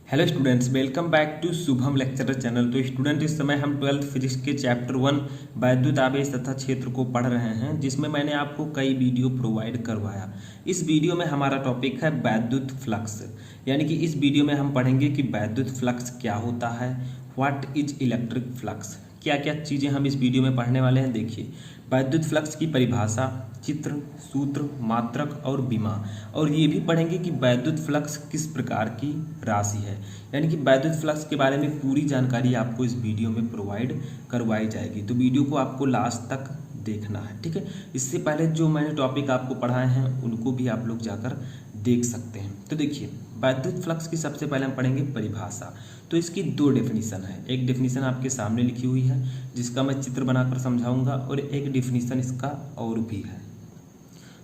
Hello students, welcome back to Shubham lecturer channel. तो student, इस समय हम 12th फिजिक्स के चैप्टर 1 वैद्युत आवेश तथा क्षेत्र को पढ़ रहे हैं, जिसमें मैंने आपको कई वीडियो प्रोवाइड करवाया। इस वीडियो में हमारा टॉपिक है वैद्युत फ्लक्स, यानी कि इस वीडियो में हम पढ़ेंगे कि वैद्युत फ्लक्स क्या होता है, व्हाट इज इलेक्ट्रिक फ्लक्स। क्या क्या चीज़ें हम इस वीडियो में पढ़ने वाले हैं, देखिए। वैद्युत फ्लक्स की परिभाषा, चित्र, सूत्र, मात्रक और विमा। और ये भी पढ़ेंगे कि वैद्युत फ्लक्स किस प्रकार की राशि है, यानी कि वैद्युत फ्लक्स के बारे में पूरी जानकारी आपको इस वीडियो में प्रोवाइड करवाई जाएगी। तो वीडियो को आपको लास्ट तक देखना है, ठीक है। इससे पहले जो मैंने टॉपिक आपको पढ़ाए हैं उनको भी आप लोग जाकर देख सकते हैं। तो देखिए, वैद्युत फ्लक्स की सबसे पहले हम पढ़ेंगे परिभाषा। तो इसकी दो डेफिनीशन है। एक डेफिनीशन आपके सामने लिखी हुई है जिसका मैं चित्र बनाकर समझाऊंगा, और एक डेफिनीशन इसका और भी है।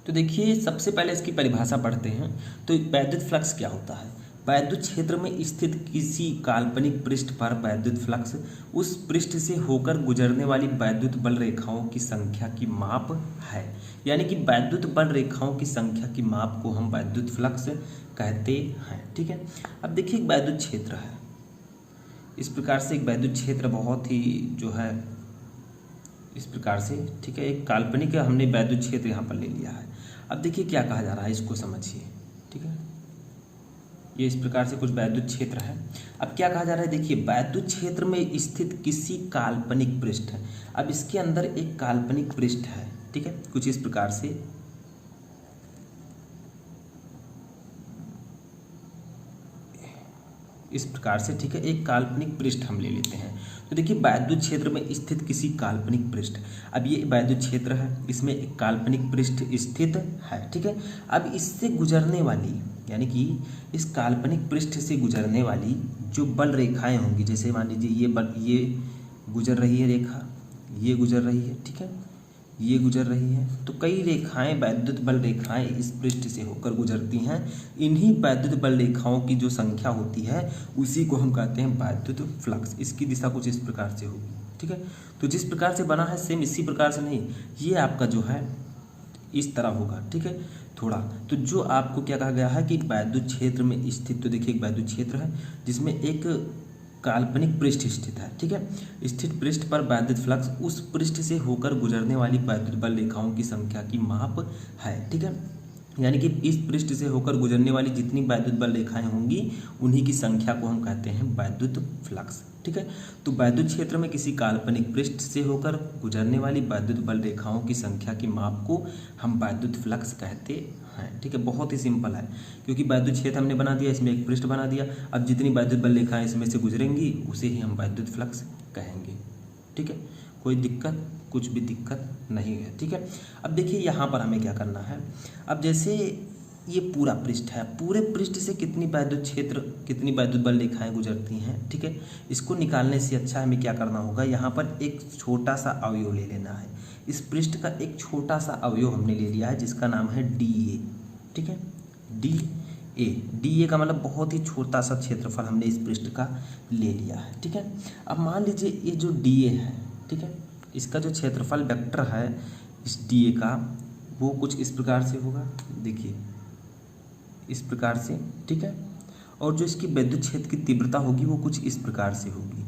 तो देखिए, सबसे पहले इसकी परिभाषा पढ़ते हैं। तो वैद्युत फ्लक्स क्या होता है? वैद्युत क्षेत्र में स्थित किसी काल्पनिक पृष्ठ पर वैद्युत फ्लक्स उस पृष्ठ से होकर गुजरने वाली वैद्युत बल रेखाओं की संख्या की माप है। यानी कि वैद्युत बल रेखाओं की संख्या की माप को हम वैद्युत फ्लक्स कहते हैं, ठीक है। अब देखिए, एक वैद्युत क्षेत्र है। इस प्रकार से एक वैद्युत क्षेत्र बहुत ही जो है इस प्रकार से, ठीक है, एक काल्पनिक हमने वैद्युत क्षेत्र यहाँ पर ले लिया है। अब देखिए क्या कहा जा रहा है, इसको समझिए, ठीक है। ये इस प्रकार से कुछ वैद्युत क्षेत्र है। अब क्या कहा जा रहा है, देखिए, वैद्युत क्षेत्र में स्थित किसी काल्पनिक पृष्ठ है। अब इसके अंदर एक काल्पनिक पृष्ठ है, ठीक है, कुछ इस प्रकार से। इस प्रकार से, ठीक है, एक काल्पनिक पृष्ठ हम ले लेते हैं। तो देखिए, वैद्युत क्षेत्र में स्थित किसी काल्पनिक पृष्ठ। अब ये वैद्युत क्षेत्र है, इसमें एक काल्पनिक पृष्ठ स्थित है, ठीक है। अब इससे गुजरने वाली, यानी कि इस काल्पनिक पृष्ठ से गुजरने वाली जो बल रेखाएं होंगी, जैसे मान लीजिए ये गुजर रही है रेखा, ये गुजर रही है, ठीक है, ये गुजर रही है। तो कई रेखाएं, वैद्युत बल रेखाएं इस पृष्ठ से होकर गुजरती हैं। इन्हीं वैद्युत बल रेखाओं की जो संख्या होती है उसी को हम कहते हैं वैद्युत फ्लक्स। इसकी दिशा कुछ इस प्रकार से होगी, ठीक है। तो जिस प्रकार से बना है सेम इसी प्रकार से नहीं, ये आपका जो है इस तरह होगा, ठीक है, थोड़ा। तो जो आपको क्या कहा गया है कि वैद्युत क्षेत्र में स्थित, तो देखिए, एक वैद्युत क्षेत्र है जिसमें एक काल्पनिक पृष्ठ स्थित है, ठीक है। स्थित पृष्ठ पर वैद्युत फ्लक्स उस पृष्ठ से होकर गुजरने वाली वैद्युत बल रेखाओं की संख्या की माप है, ठीक है। यानी कि इस पृष्ठ से होकर गुजरने वाली जितनी वैद्युत बल रेखाएं होंगी उन्हीं की संख्या को हम कहते हैं वैद्युत फ्लक्स, ठीक है। तो वैद्युत क्षेत्र में किसी काल्पनिक पृष्ठ से होकर गुजरने वाली वैद्युत बल रेखाओं की संख्या की माप को हम वैद्युत फ्लक्स कहते हैं, ठीक है। बहुत ही सिंपल है, क्योंकि वैद्युत क्षेत्र हमने बना दिया, इसमें एक पृष्ठ बना दिया। अब जितनी वैद्युत बल रेखाएं इसमें से गुजरेंगी उसे ही हम वैद्युत फ्लक्स कहेंगे, ठीक है। कोई दिक्कत, कुछ भी दिक्कत नहीं है, ठीक है। अब देखिए, यहाँ पर हमें क्या करना है। अब जैसे ये पूरा पृष्ठ है, पूरे पृष्ठ से कितनी वैद्युत बल रेखाएं गुजरती हैं, ठीक है। इसको निकालने से अच्छा हमें क्या करना होगा, यहाँ पर एक छोटा सा अवयव ले लेना है। इस पृष्ठ का एक छोटा सा अवयव हमने ले लिया है जिसका नाम है DA, ठीक है। DA का मतलब बहुत ही छोटा सा क्षेत्रफल हमने इस पृष्ठ का ले लिया है, ठीक है। अब मान लीजिए ये जो DA है, ठीक है, इसका जो क्षेत्रफल वेक्टर है इस DA का, वो कुछ इस प्रकार से होगा, देखिए, इस प्रकार से, ठीक है। और जो इसकी वैद्युत क्षेत्र की तीव्रता होगी वो कुछ इस प्रकार से होगी,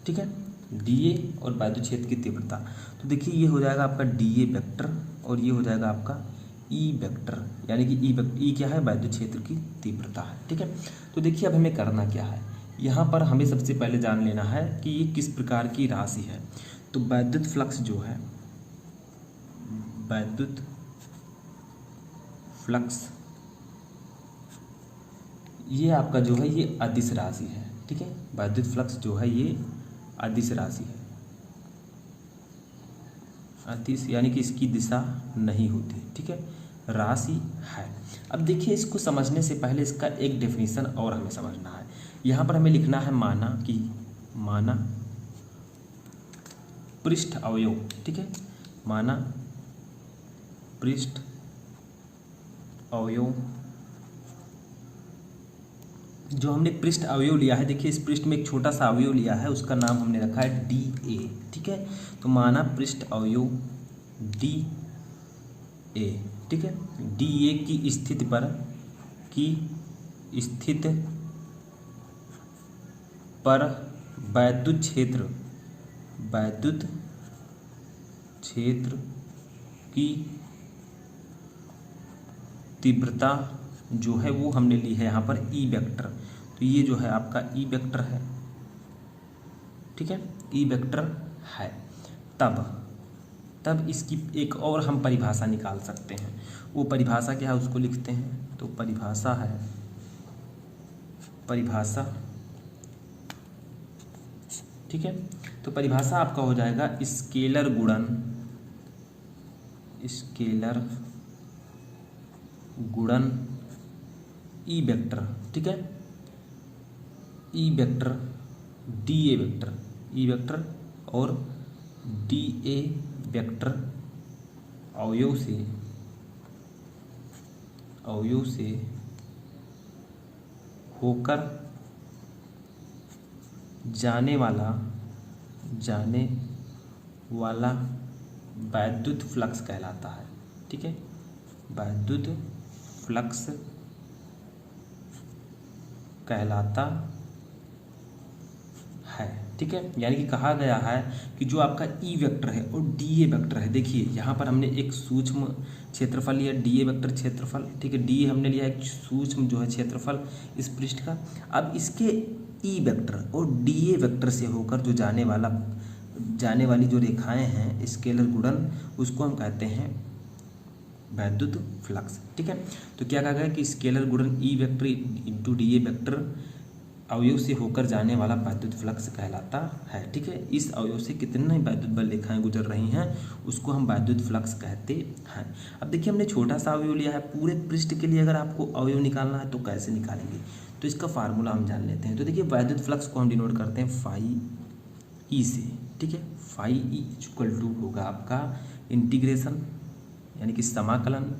ठीक है। DA और वैद्युत क्षेत्र की तीव्रता, तो देखिए, ये हो जाएगा आपका DA वेक्टर और ये हो जाएगा आपका E वेक्टर, यानी कि E क्या है, वैद्युत क्षेत्र की तीव्रता है, ठीक है। तो देखिए, अब हमें करना क्या है, यहाँ पर हमें सबसे पहले जान लेना है कि ये किस प्रकार की राशि है। तो वैद्युत फ्लक्स जो है, वैद्युत फ्लक्स, ये आपका जो है ये अदिश राशि है, ठीक है। वैद्युत फ्लक्स जो है ये अदिश राशि है। अदिश यानी कि इसकी दिशा नहीं होती, ठीक है, राशि है। अब देखिए, इसको समझने से पहले इसका एक डेफिनेशन और हमें समझना है। यहाँ पर हमें लिखना है माना पृष्ठ अवयव, ठीक है, माना पृष्ठ अवयव। जो हमने पृष्ठ अवयव लिया है, देखिए, इस पृष्ठ में एक छोटा सा अवयव लिया है, उसका नाम हमने रखा है DA, ठीक है। तो माना पृष्ठ अवयव DA, ठीक है। DA की स्थिति पर वैद्युत क्षेत्र की तीव्रता जो है वो हमने ली है यहाँ पर ई वेक्टर। तो ये जो है आपका ई वेक्टर है, ठीक है, ई वेक्टर है। तब इसकी एक और हम परिभाषा निकाल सकते हैं। वो परिभाषा क्या है उसको लिखते हैं। तो परिभाषा है, ठीक है। तो परिभाषा आपका हो जाएगा स्केलर गुणन ई वेक्टर, ठीक है, E vector D A vector, E vector और डी ए वेक्टर अवयव से होकर जाने वाला वैद्युत फ्लक्स कहलाता है, ठीक है, वैद्युत फ्लक्स कहलाता है, ठीक है। यानी कि कहा गया है कि जो आपका ई वेक्टर है और डी ए वेक्टर है, देखिए यहाँ पर हमने एक सूक्ष्म क्षेत्रफल लिया, डी ए वेक्टर क्षेत्रफल, ठीक है, डी ए हमने लिया एक सूक्ष्म जो है क्षेत्रफल इस पृष्ठ का। अब इसके ई वेक्टर और डी ए वेक्टर से होकर जो जाने वाली जो रेखाएं हैं स्केलर गुणन, उसको हम कहते हैं वैद्युत फ्लक्स, ठीक है। तो क्या कहा गया कि स्केलर गुणन E vector into D A vector अवयव से होकर जाने वाला वैद्युत फ्लक्स कहलाता है, ठीक है। इस अवयव से कितने वैद्युत बल रेखाएं गुजर रही हैं उसको हम वैद्युत फ्लक्स कहते हैं। अब देखिए हमने छोटा सा अवयव लिया है, पूरे पृष्ठ के लिए अगर आपको अवयव निकालना है तो कैसे निकालेंगे, तो इसका फार्मूला हम जान लेते हैं। तो देखिए वैद्युत फ्लक्स को हम डिनोट करते हैं फाई ई से, ठीक है। फाई ई इक्वल टू होगा आपका इंटीग्रेशन यानी कि समाकलन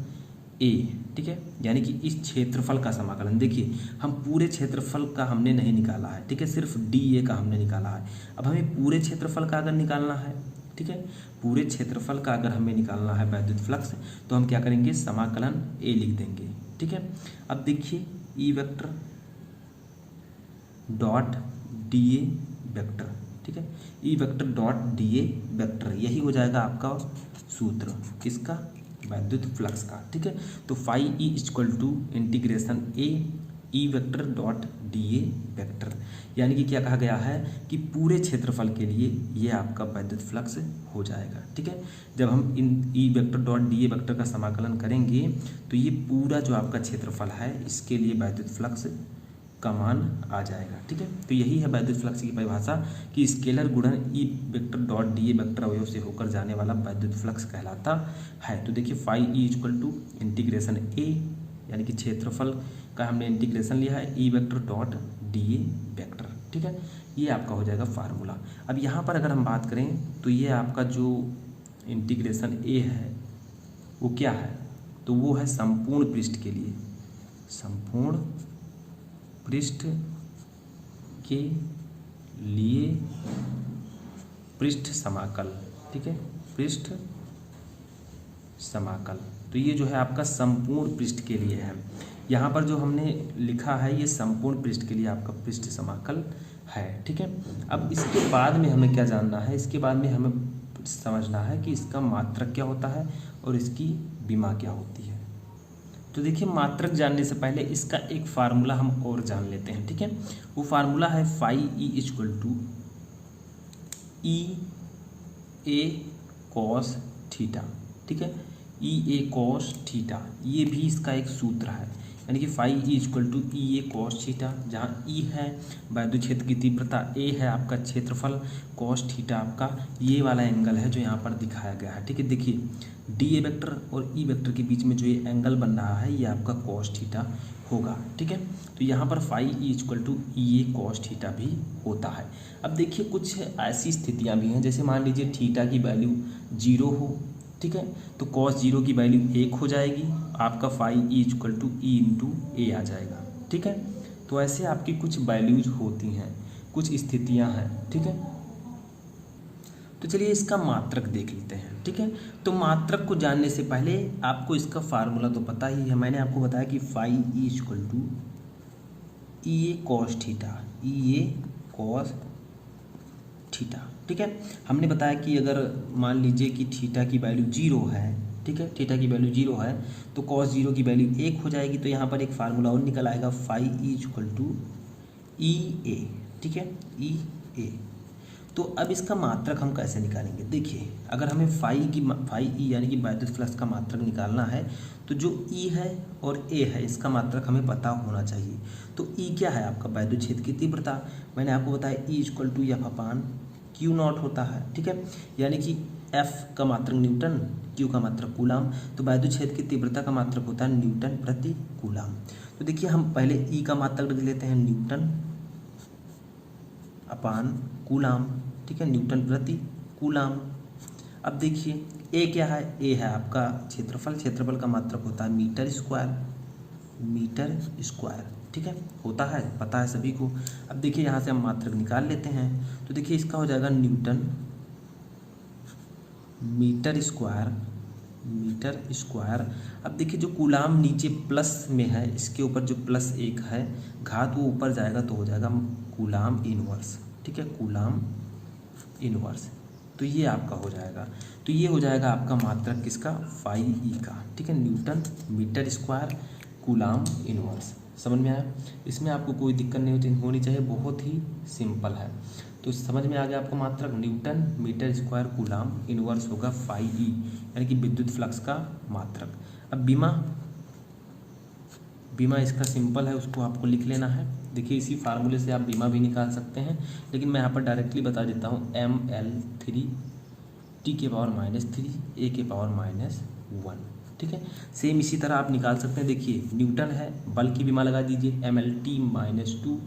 ए, ठीक है, यानी कि इस क्षेत्रफल का समाकलन। देखिए हम पूरे क्षेत्रफल का हमने नहीं निकाला है, ठीक है, सिर्फ डी ए का हमने निकाला है। अब हमें पूरे क्षेत्रफल का अगर निकालना है, ठीक है, पूरे क्षेत्रफल का अगर हमें निकालना है वैद्युत फ्लक्स, तो हम क्या करेंगे, समाकलन ए लिख देंगे, ठीक है। अब देखिए ई vector dot D A vector, ठीक है, E vector dot D A vector, यही हो जाएगा आपका सूत्र किसका, वैद्युत फ्लक्स का, ठीक है। तो phi E equal to integration A E vector dot D A vector, यानी कि क्या कहा गया है कि पूरे क्षेत्रफल के लिए ये आपका वैद्युत फ्लक्स हो जाएगा, ठीक है। जब हम इन E vector dot D A vector का समाकलन करेंगे तो ये पूरा जो आपका क्षेत्रफल है इसके लिए वैद्युत फ्लक्स का मान आ जाएगा, ठीक है। तो यही है वैद्युत फ्लक्स की परिभाषा कि स्केलर गुणन ई vector dot D A vector अवयव से होकर जाने वाला वैद्युत फ्लक्स कहलाता है। तो देखिए phi E equal to integration A यानी कि क्षेत्रफल का हमने इंटीग्रेशन लिया है E vector dot D A vector, ठीक है, ये आपका हो जाएगा फार्मूला। अब यहाँ पर अगर हम बात करें तो ये आपका जो इंटीग्रेशन ए है वो क्या है, तो वो है संपूर्ण पृष्ठ के लिए, संपूर्ण पृष्ठ के लिए पृष्ठ समाकल, ठीक है, पृष्ठ समाकल। तो ये जो है आपका संपूर्ण पृष्ठ के लिए है। यहाँ पर जो हमने लिखा है ये संपूर्ण पृष्ठ के लिए आपका पृष्ठ समाकल है, ठीक है। अब इसके बाद में हमें क्या जानना है, इसके बाद में हमें समझना है कि इसका मात्रक क्या होता है और इसकी विमा क्या होती है। तो देखिए मात्रक जानने से पहले इसका एक फार्मूला हम और जान लेते हैं, ठीक है। वो फार्मूला है phi E equal to E A cos theta, ठीक है, ई ए कॉस थीटा, ये भी इसका एक सूत्र है, यानी कि phi E equal to E A cos theta, जहाँ ई है वैद्युत क्षेत्र की तीव्रता, ए है आपका क्षेत्रफल, कॉस थीटा आपका ये वाला एंगल है जो यहाँ पर दिखाया गया है, ठीक है। देखिए डी ए वेक्टर और ई वेक्टर के बीच में जो ये एंगल बन रहा है ये आपका कॉस थीटा होगा, ठीक है। तो यहाँ पर phi E equal to E A cos theta भी होता है। अब देखिए कुछ ऐसी स्थितियाँ भी हैं, जैसे मान लीजिए थीटा की वैल्यू 0 हो, ठीक है, तो कॉस 0 की वैल्यू 1 हो जाएगी, आपका phi E equal to E into A आ जाएगा, ठीक है। तो ऐसे आपकी कुछ वैल्यूज होती हैं, कुछ स्थितियाँ हैं, ठीक है। तो चलिए इसका मात्रक देख लेते हैं, ठीक है। तो मात्रक को जानने से पहले आपको इसका फार्मूला तो पता ही है, मैंने आपको बताया कि phi E equal to E A cos theta, E A cos theta. ठीक है, हमने बताया कि अगर मान लीजिए कि थीटा की वैल्यू 0 है, ठीक है, थीटा की वैल्यू 0 है तो कॉस 0 की वैल्यू 1 हो जाएगी। तो यहाँ पर एक फार्मूला और निकल आएगा, phi is equal to E ए। ठीक है, ई ए। तो अब इसका मात्रक हम कैसे निकालेंगे? देखिए, अगर हमें फाई ई यानी कि वैद्युत फ्लक्स का मात्रक निकालना है तो जो ई है और ए है इसका मात्रक हमें पता होना चाहिए। तो ई क्या है? आपका वैद्युत क्षेत्र की तीव्रता। मैंने आपको बताया E equal to F upon Q naught होता है। ठीक है, यानी कि एफ का मात्रक न्यूटन, क्यू का मात्रक कूलाम। तो वैद्युत क्षेत्र की तीव्रता का मात्रक होता है न्यूटन प्रति कूलाम। तो देखिए, हम पहले ई का मात्रक लिख लेते हैं, न्यूटन अपान कूलाम। ठीक है, न्यूटन प्रति कूलाम। अब देखिए ए क्या है? ए है आपका क्षेत्रफल। क्षेत्रफल का मात्रक होता है मीटर स्क्वायर, मीटर स्क्वायर। ठीक है, होता है, पता है सभी को। अब देखिए यहाँ से हम मात्रक निकाल लेते हैं। तो देखिए इसका हो जाएगा newton metre square, metre square. अब देखिए जो कूलाम नीचे प्लस में है, इसके ऊपर जो प्लस 1 है घात वो ऊपर जाएगा तो हो जाएगा कूलाम इनवर्स। ठीक है, कूलाम इनवर्स। तो ये आपका हो जाएगा। तो ये हो जाएगा आपका मात्रक किसका? फाई ई का। ठीक है, newton metre square coulomb inverse. समझ में आया? इसमें आपको कोई दिक्कत नहीं होनी चाहिए, बहुत ही सिंपल है। तो समझ में आ गया आपको मात्रक? Newton metre square coulomb inverse होगा फाई ई, यानी कि विद्युत फ्लक्स का मात्रक। अब बीमा इसका सिंपल है, उसको आपको लिख लेना है। देखिए इसी फार्मूले से आप बीमा भी निकाल सकते हैं, लेकिन मैं यहाँ पर डायरेक्टली बता देता हूँ, ml3 t के पावर -3 a के पावर -1। ठीक है, सेम इसी तरह आप निकाल सकते हैं। देखिए न्यूटन है, बल की बीमा लगा दीजिए mlt -2,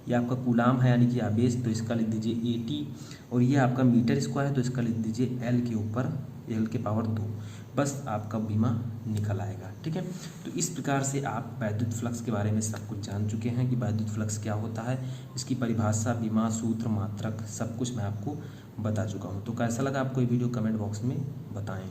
ये आपका कूलाम है यानी कि आवेश, तो इसका लिख दीजिए at, और ये आपका मीटर स्क्वायर है तो इसका लिख दीजिए l के ऊपर l के पावर 2। बस आपका बीमा निकल आएगा। ठीक है, तो इस प्रकार से आप वैद्युत फ्लक्स के बारे में सब कुछ जान चुके हैं कि वैद्युत फ्लक्स क्या होता है, इसकी परिभाषा, बीमा, सूत्र, मात्रक सब कुछ मैं आपको बता चुका हूँ। तो कैसा लगा आपको ये वीडियो? कमेंट बॉक्स में बताएं।